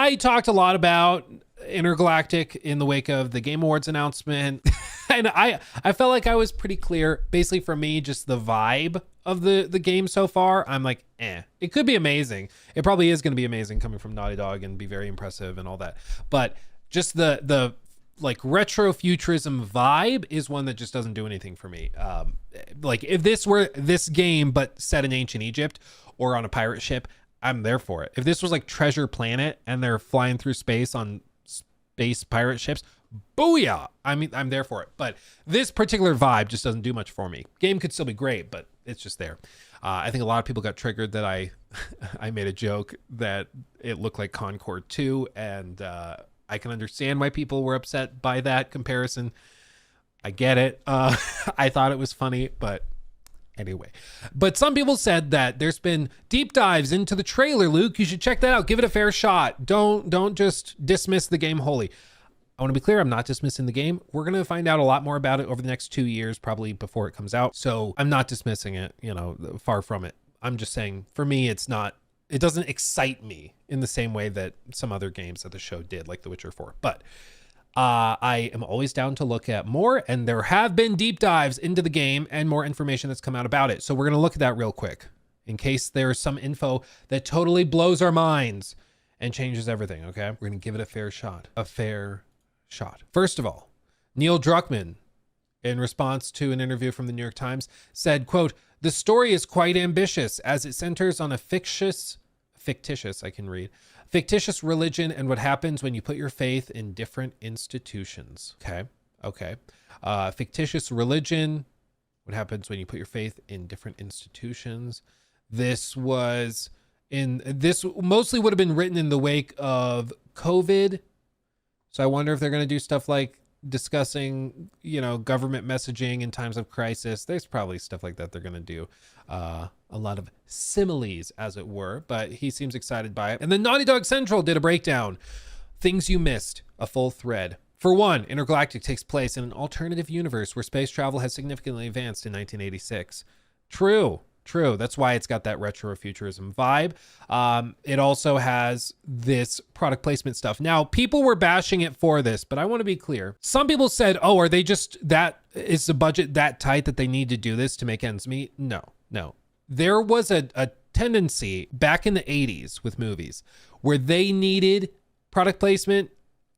I talked a lot about Intergalactic in the wake of the Game Awards announcement. And I felt like I was pretty clear. Basically, for me, just the vibe of the game so far, I'm like, it could be amazing. It probably is going to be amazing coming from Naughty Dog and be very impressive and all that. But just the like retro futurism vibe is one that just doesn't do anything for me. Like if this were this game but set in ancient Egypt or on a pirate ship, I'm there for it. If this was like Treasure Planet and they're flying through space on space pirate ships, booyah! I mean, I'm there for it. But this particular vibe just doesn't do much for me. Game could still be great, but it's just there. I think a lot of people got triggered that I made a joke that it looked like Concord 2, and I can understand why people were upset by that comparison. I get it. I thought it was funny, but anyway. But some people said that there's been deep dives into the trailer, Luke. You should check that out. Give it a fair shot. Don't just dismiss the game wholly. I want to be clear, I'm not dismissing the game. We're going to find out a lot more about it over the next 2 years, probably before it comes out. So I'm not dismissing it, far from it. I'm just saying, for me, it doesn't excite me in the same way that some other games that the show did, like The Witcher 4. But I am always down to look at more, and there have been deep dives into the game and more information that's come out about it. So we're going to look at that real quick in case there's some info that totally blows our minds and changes everything, okay? We're going to give it a fair shot. First of all, Neil Druckmann, in response to an interview from the New York Times, said, quote, "The story is quite ambitious as it centers on a fictitious religion and what happens when you put your faith in different institutions." Okay. Fictitious religion, what happens when you put your faith in different institutions. This mostly would have been written in the wake of COVID. So I wonder if they're going to do stuff like discussing, government messaging in times of crisis. There's probably stuff like that they're going to do. A lot of similes, as it were, but he seems excited by it. And then Naughty Dog Central did a breakdown. Things you missed, a full thread. For one, Intergalactic takes place in an alternative universe where space travel has significantly advanced in 1986. True. That's why it's got that retro futurism vibe. It also has this product placement stuff. Now, people were bashing it for this, but I want to be clear. Some people said, are they just is the budget that tight that they need to do this to make ends meet? No. There was a tendency back in the 80s with movies where they needed product placement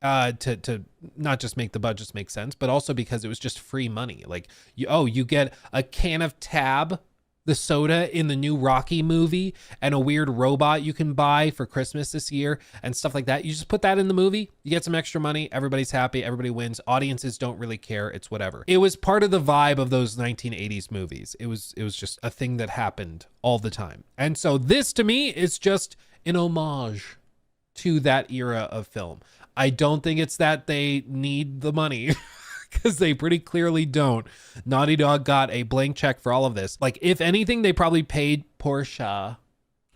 to not just make the budgets make sense, but also because it was just free money. Like, you get a can of Tab, the soda in the new Rocky movie, and a weird robot you can buy for Christmas this year and stuff like that. You just put that in the movie, you get some extra money, everybody's happy, everybody wins. Audiences don't really care, it's whatever. It was part of the vibe of those 1980s movies. It was just a thing that happened all the time. And so this to me is just an homage to that era of film. I don't think it's that they need the money. Because they pretty clearly don't. Naughty Dog got a blank check for all of this. Like, if anything, they probably paid Porsche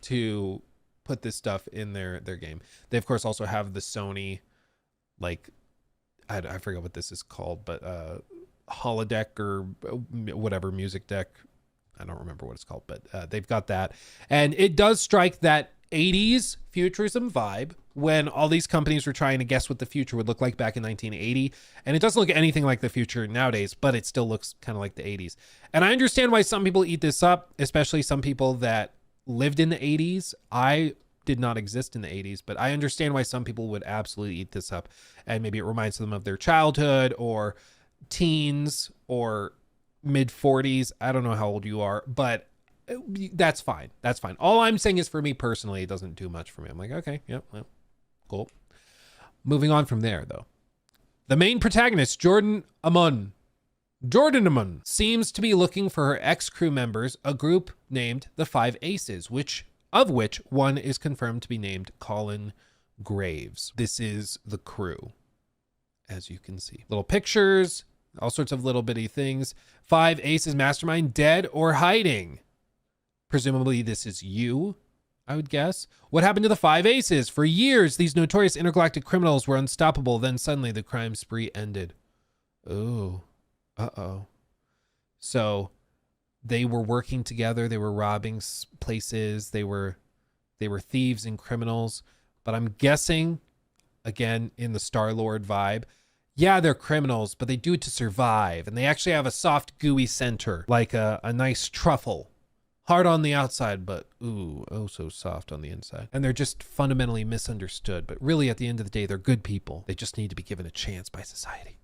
to put this stuff in their game. They, of course, also have the Sony, like, I forget what this is called, but holodeck or whatever, music deck. I don't remember what it's called, but they've got that. And it does strike that 80s futurism vibe when all these companies were trying to guess what the future would look like back in 1980. And it doesn't look anything like the future nowadays, but it still looks kind of like the 80s. And I understand why some people eat this up, especially some people that lived in the 80s. I did not exist in the 80s, but I understand why some people would absolutely eat this up. And maybe it reminds them of their childhood or teens or mid 40s. I don't know how old you are, but that's fine. All I'm saying is, for me personally, it doesn't do much for me. I'm like, okay, yeah, well, cool. Moving on from there, though. The main protagonist, Jordan Amon, seems to be looking for her ex-crew members, a group named the Five Aces, of which one is confirmed to be named Colin Graves. This is the crew, as you can see. Little pictures, all sorts of little bitty things. Five Aces mastermind dead or hiding. Presumably this is you, I would guess. What happened to the Five Aces? For years, these notorious intergalactic criminals were unstoppable. Then suddenly the crime spree ended. Oh, uh-oh. So they were working together. They were robbing places. They were thieves and criminals. but I'm guessing, again, in the Star-Lord vibe, yeah, they're criminals, but they do it to survive. And they actually have a soft, gooey center, like a nice truffle. Hard on the outside, but ooh, oh so soft on the inside. And they're just fundamentally misunderstood. But really, at the end of the day, they're good people. They just need to be given a chance by society.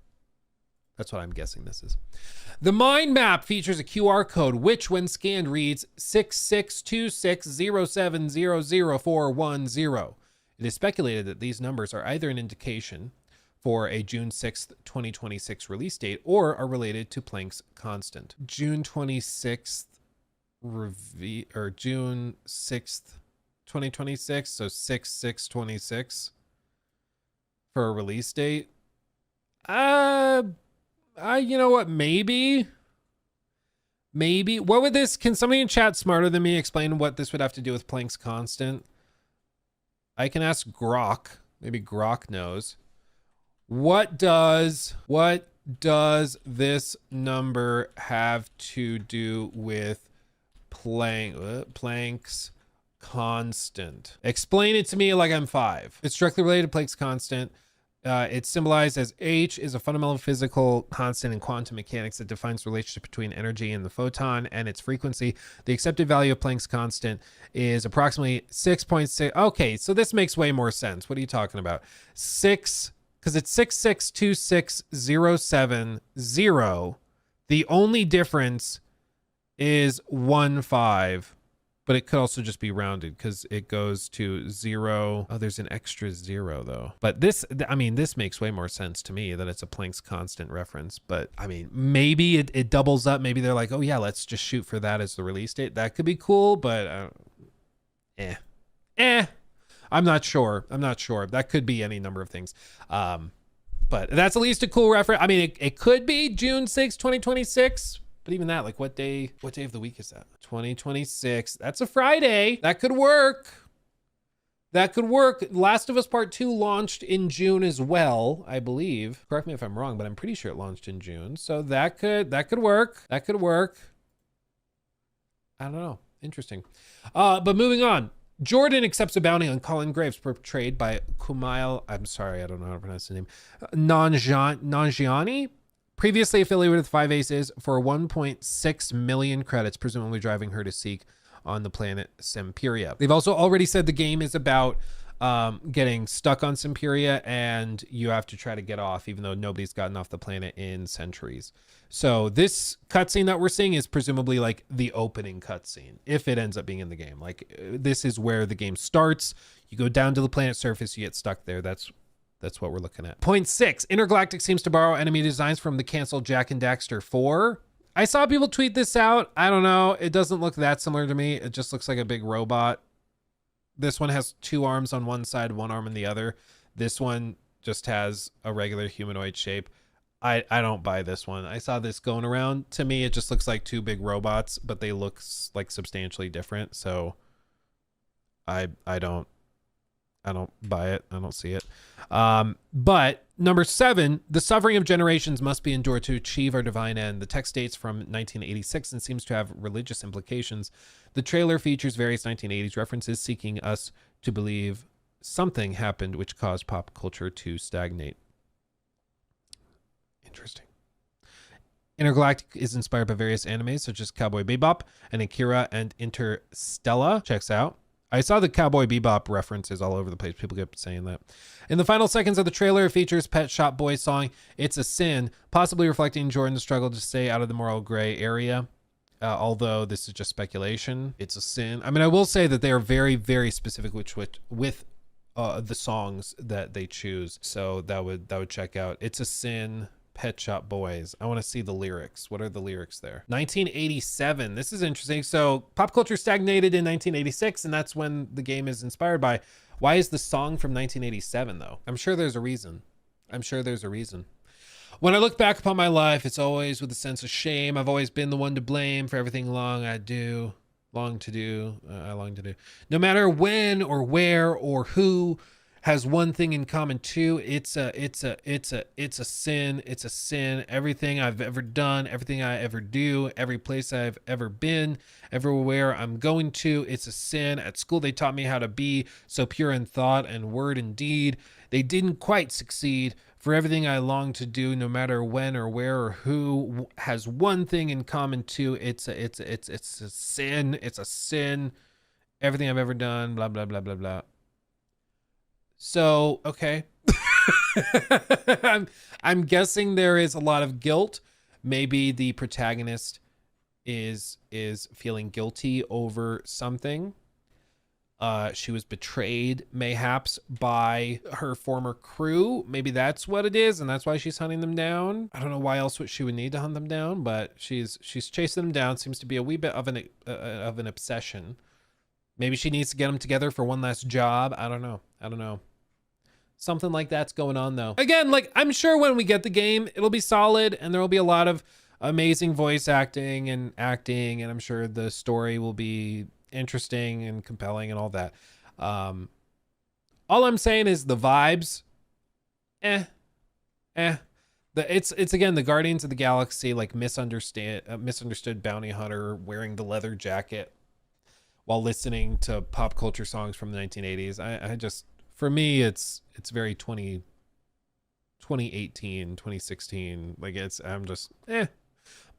That's what I'm guessing this is. The mind map features a QR code, which when scanned reads 662607000410. It is speculated that these numbers are either an indication for a June 6th, 2026 release date or are related to Planck's constant. June 26th or June 6th, 2026, so 6/6/26 for a release date. You know what, maybe what would this, can somebody in chat smarter than me explain what this would have to do with Planck's constant? I can ask Grok. Maybe Grok knows. What does this number have to do with Planck's constant? Explain it to me like I'm 5. It's directly related to Planck's constant. It's symbolized as H is a fundamental physical constant in quantum mechanics that defines the relationship between energy and the photon and its frequency. The accepted value of Planck's constant is approximately 6.6. Okay, so this makes way more sense. What are you talking about? Because it's 6626070. The only difference is 15, but it could also just be rounded because it goes to 0. Oh, there's an extra 0 though. But this makes way more sense to me that it's a Planck's constant reference. But I mean, maybe it doubles up. Maybe they're like, oh yeah, let's just shoot for that as the release date. That could be cool, but I'm not sure. That could be any number of things. But that's at least a cool reference. I mean, it could be June 6, 2026. But even that, like what day of the week is that? 2026. That's a Friday. That could work. Last of Us Part 2 launched in June as well, I believe. Correct me if I'm wrong, but I'm pretty sure it launched in June. So that could work. I don't know. Interesting. But moving on. Jordan accepts a bounty on Colin Graves, portrayed by Kumail. I'm sorry, I don't know how to pronounce his name. Nanjiani, previously affiliated with Five Aces, for 1.6 million credits, presumably driving her to seek on the planet Semperia. They've also already said the game is about getting stuck on Semperia, and you have to try to get off, even though nobody's gotten off the planet in centuries. So this cutscene that we're seeing is presumably like the opening cutscene, if it ends up being in the game. Like this is where the game starts. You go down to the planet surface, you get stuck there. That's what we're looking at. Point 6, Intergalactic seems to borrow enemy designs from the canceled Jak and Daxter 4. I saw people tweet this out. I don't know. It doesn't look that similar to me. It just looks like a big robot. This one has 2 arms on one side, 1 arm on the other. This one just has a regular humanoid shape. I don't buy this one. I saw this going around. To me, it just looks like 2 big robots, but they look like substantially different. So I don't buy it. I don't see it. But number 7, the suffering of generations must be endured to achieve our divine end. The text dates from 1986 and seems to have religious implications. The trailer features various 1980s references, seeking us to believe something happened which caused pop culture to stagnate. Interesting. Intergalactic is inspired by various animes such as Cowboy Bebop and Akira and Interstellar. Checks out. I saw the Cowboy Bebop references all over the place. People kept saying that. In the final seconds of the trailer, it features Pet Shop Boys' song, It's a Sin, possibly reflecting Jordan's struggle to stay out of the moral gray area. Although this is just speculation. It's a sin. I mean, I will say that they are very, very specific with the songs that they choose. So that would check out. It's a Sin, Pet Shop Boys. I want to see the lyrics. What are the lyrics there? 1987. This is interesting. So pop culture stagnated in 1986, and that's when the game is inspired by. Why is the song from 1987 though? I'm sure there's a reason. When I look back upon my life, it's always with a sense of shame. I've always been the one to blame for everything I long to do. No matter when or where or who, has one thing in common too. It's a sin. It's a sin. Everything I've ever done, everything I ever do, every place I've ever been, everywhere I'm going to, it's a sin. At school, they taught me how to be so pure in thought and word and deed. They didn't quite succeed. For everything I long to do, no matter when or where or who, has one thing in common too. It's a sin. It's a sin. Everything I've ever done, blah, blah, blah, blah, blah. So, okay. I'm guessing there is a lot of guilt. Maybe the protagonist is feeling guilty over something. She was betrayed, mayhaps, by her former crew. Maybe that's what it is, and that's why she's hunting them down. I don't know why else she would need to hunt them down, but she's chasing them down. Seems to be a wee bit of an obsession. Maybe she needs to get them together for one last job. I don't know. Something like that's going on, though. Again, like, I'm sure when we get the game, it'll be solid, and there will be a lot of amazing voice acting, and I'm sure the story will be interesting and compelling and all that. All I'm saying is the vibes, it's again the Guardians of the Galaxy, like misunderstood bounty hunter wearing the leather jacket while listening to pop culture songs from the 1980s. I just, for me, it's very 2018, 2016. Like, I'm just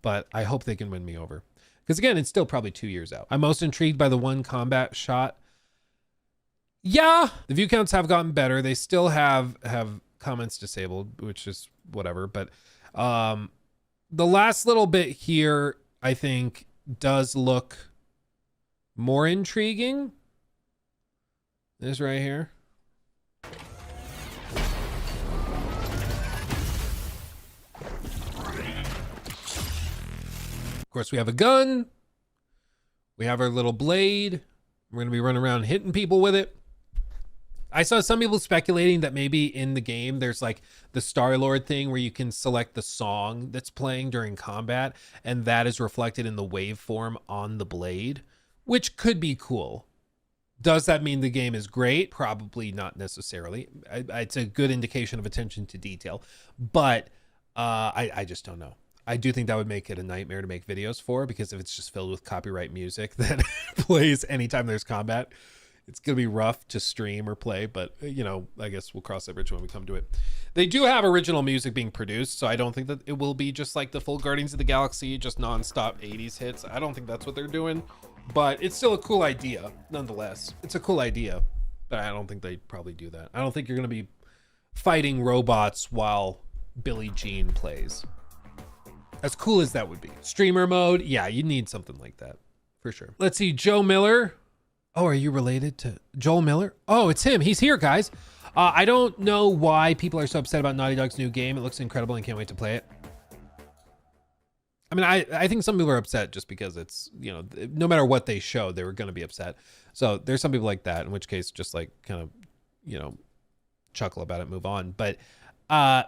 but I hope they can win me over. Because again, it's still probably 2 years out. I'm most intrigued by the one combat shot. Yeah, the view counts have gotten better. They still have comments disabled, which is whatever. But the last little bit here, I think, does look more intriguing. This right here. Of course, we have a gun. We have our little blade. We're going to be running around hitting people with it. I saw some people speculating that maybe in the game there's like the Star-Lord thing where you can select the song that's playing during combat, and that is reflected in the waveform on the blade, which could be cool. Does that mean the game is great? Probably not necessarily. It's a good indication of attention to detail, but I just don't know. I do think that would make it a nightmare to make videos for, because if it's just filled with copyright music that plays anytime there's combat, it's going to be rough to stream or play. But, you know, I guess we'll cross that bridge when we come to it. They do have original music being produced, so I don't think that it will be just like the full Guardians of the Galaxy, just nonstop 80s hits. I don't think that's what they're doing, but it's still a cool idea nonetheless. It's a cool idea, but I don't think they probably do that. I don't think you're going to be fighting robots while Billie Jean plays. As cool as that would be. Streamer mode, yeah, you need something like that for sure. Let's see, Joe Miller. Oh, are you related to Joel Miller? Oh, it's him. He's here, guys. I don't know why people are so upset about Naughty Dog's new game. It looks incredible and can't wait to play it. I mean, I think some people are upset just because it's, you know, no matter what they show, they were going to be upset. So there's some people like that, in which case just like kind of, you know, chuckle about it, move on. But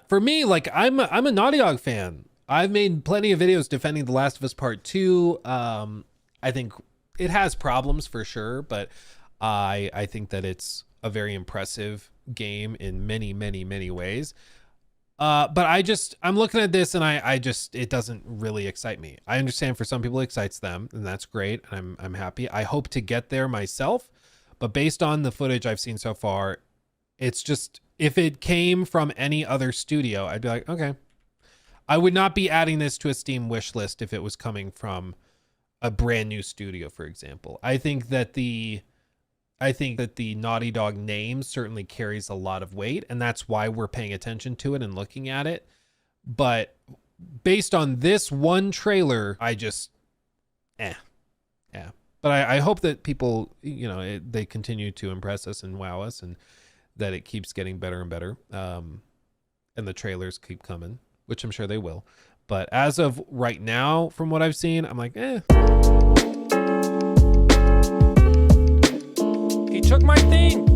for me, like I'm a Naughty Dog fan. I've made plenty of videos defending The Last of Us Part 2. I think it has problems for sure, but I think that it's a very impressive game in many, many, many ways. But I'm looking at this and it doesn't really excite me. I understand for some people it excites them, and that's great. And I'm happy. I hope to get there myself, but based on the footage I've seen so far, it's just, if it came from any other studio, I'd be like, okay. I would not be adding this to a Steam wish list if it was coming from a brand new studio, for example. I think that the Naughty Dog name certainly carries a lot of weight, and that's why we're paying attention to it and looking at it. But based on this one trailer, I just, yeah. But I hope that people, you know, they continue to impress us and wow us, and that it keeps getting better and better. And the trailers keep coming, which I'm sure they will. But as of right now, from what I've seen, I'm like, He took my thing.